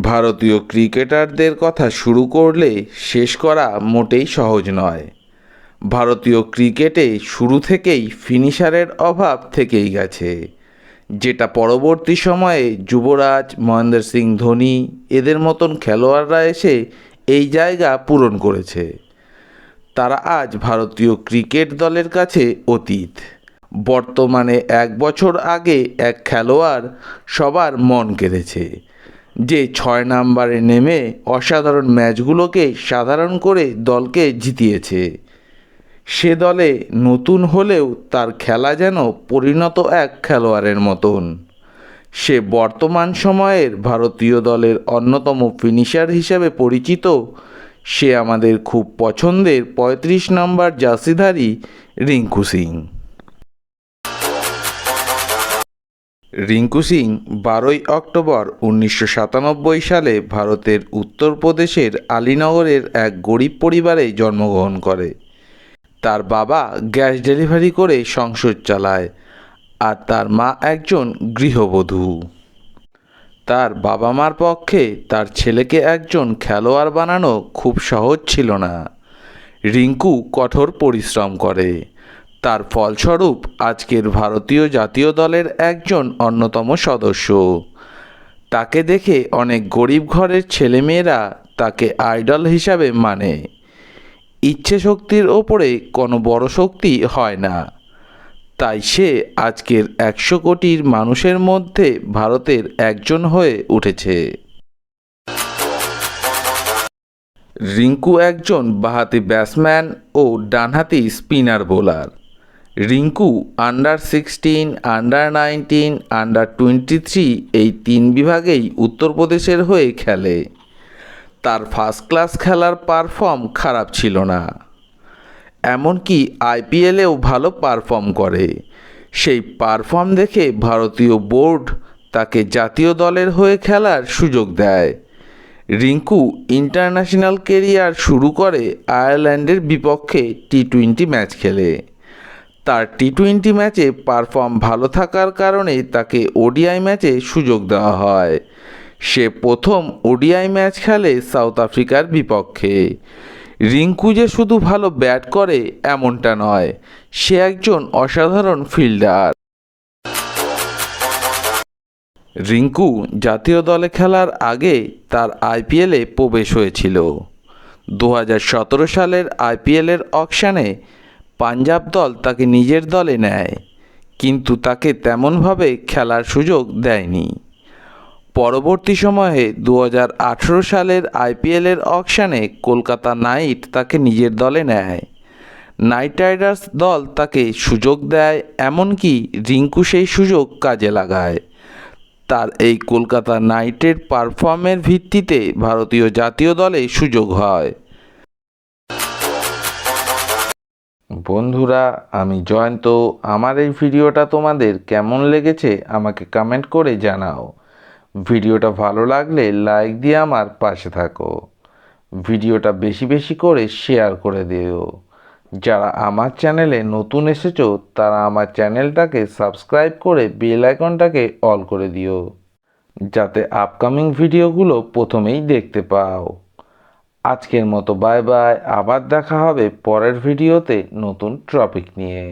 ভারতীয় ক্রিকেটারদের কথা শুরু করলে শেষ করা মোটেই সহজ নয়। ভারতীয় ক্রিকেটে শুরু থেকেই ফিনিশারের অভাব থেকেই গেছে, যেটা পরবর্তী সময়ে যুবরাজ, মহেন্দ্র সিং ধোনি এদের মতন খেলোয়াড়রা এসে এই জায়গা পূরণ করেছে। তারা আজ ভারতীয় ক্রিকেট দলের কাছে অতীত। বর্তমানে 1 বছর আগে এক খেলোয়াড় সবার মন কেড়েছে, যে 6 নম্বরে নেমে অসাধারণ ম্যাচগুলোকে সাধারণ করে দলকে জিতিয়েছে। সে দলে নতুন হলেও তার খেলা যেন পরিণত এক খেলোয়াড়ের মতন। সে বর্তমান সময়ের ভারতীয় দলের অন্যতম ফিনিশার হিসেবে পরিচিত। সে আমাদের খুব পছন্দের 35 নম্বর জার্সিধারী রিঙ্কু সিং। রিঙ্কু সিং 12ই অক্টোবর 1997 সালে ভারতের উত্তরপ্রদেশের আলীনগরের এক গরিব পরিবারে জন্মগ্রহণ করে। তার বাবা গ্যাস ডেলিভারি করে সংসার চালায়, আর তার মা একজন গৃহবধূ। তার বাবা মার পক্ষে তার ছেলেকে একজন খেলোয়াড় বানানো খুব সহজ ছিল না। রিঙ্কু কঠোর পরিশ্রম করে, তার ফলস্বরূপ আজকের ভারতীয় জাতীয় দলের একজন অন্যতম সদস্য। তাকে দেখে অনেক গরিব ঘরের ছেলেমেয়েরা তাকে আইডল হিসাবে মানে। ইচ্ছে শক্তির ওপরে কোনো বড় শক্তি হয় না, তাই সে আজকের 100 কোটির মানুষের মধ্যে ভারতের একজন হয়ে উঠেছে। রিঙ্কু একজন বাঁহাতি ব্যাটসম্যান ও ডানহাতি স্পিনার বোলার। রিঙ্কু আন্ডার-16, আন্ডার-19, আন্ডার-23 এই 3 বিভাগেই উত্তরপ্রদেশের হয়ে খেলে। তার ফার্স্ট ক্লাস খেলার পারফর্ম খারাপ ছিল না, এমনকি আইপিএলেও ভালো পারফর্ম করে। সেই পারফর্ম দেখে ভারতীয় বোর্ড তাকে জাতীয় দলের হয়ে খেলার সুযোগ দেয়। রিঙ্কু ইন্টারন্যাশনাল কেরিয়ার শুরু করে আয়ারল্যান্ডের বিপক্ষে টি-20 ম্যাচ খেলে। তার টি-20 ম্যাচে পারফর্ম ভালো থাকার কারণে তাকে ওডিআই ম্যাচে সুযোগ দেওয়া হয়। সে প্রথম ওডিআই ম্যাচ খেলে সাউথ আফ্রিকার বিপক্ষে। রিঙ্কু যে শুধু ভালো ব্যাট করে এমনটা নয়, সে একজন অসাধারণ ফিল্ডার। রিঙ্কু জাতীয় দলে খেলার আগে তার আইপিএলে প্রবেশ হয়েছিল। 2017 সালের আইপিএলের অকশনে পাঞ্জাব দল তাকে নিজের দলে নেয়, কিন্তু তাকে তেমনভাবে খেলার সুযোগ দেয়নি। পরবর্তী সময়ে 2018 সালের আইপিএলের অকশনে কলকাতা নাইট তাকে নিজের দলে নেয়। নাইট রাইডার্স দল তাকে সুযোগ দেয়, এমনকি রিঙ্কু সেই সুযোগ কাজে লাগায়। তার এই কলকাতা নাইটের পারফর্মের ভিত্তিতে ভারতীয় জাতীয় দলে সুযোগ হয়। বন্ধুরা, আমি জয়ন্ত। আমার এই ভিডিওটা তোমাদের কেমন লেগেছে আমাকে কমেন্ট করে জানাও। ভিডিওটা ভালো লাগলে লাইক দিয়ে আমার পাশে থাকো। ভিডিওটা বেশি বেশি করে শেয়ার করে দিও। যারা আমার চ্যানেলে নতুন এসেছো তারা আমার চ্যানেলটাকে সাবস্ক্রাইব করে বেল আইকনটাকে অল করে দিও, যাতে আপকামিং ভিডিওগুলো প্রথমেই দেখতে পাও। আজকের মতো বাই বাই। আবার দেখা হবে পরের ভিডিওতে নতুন টপিক নিয়ে।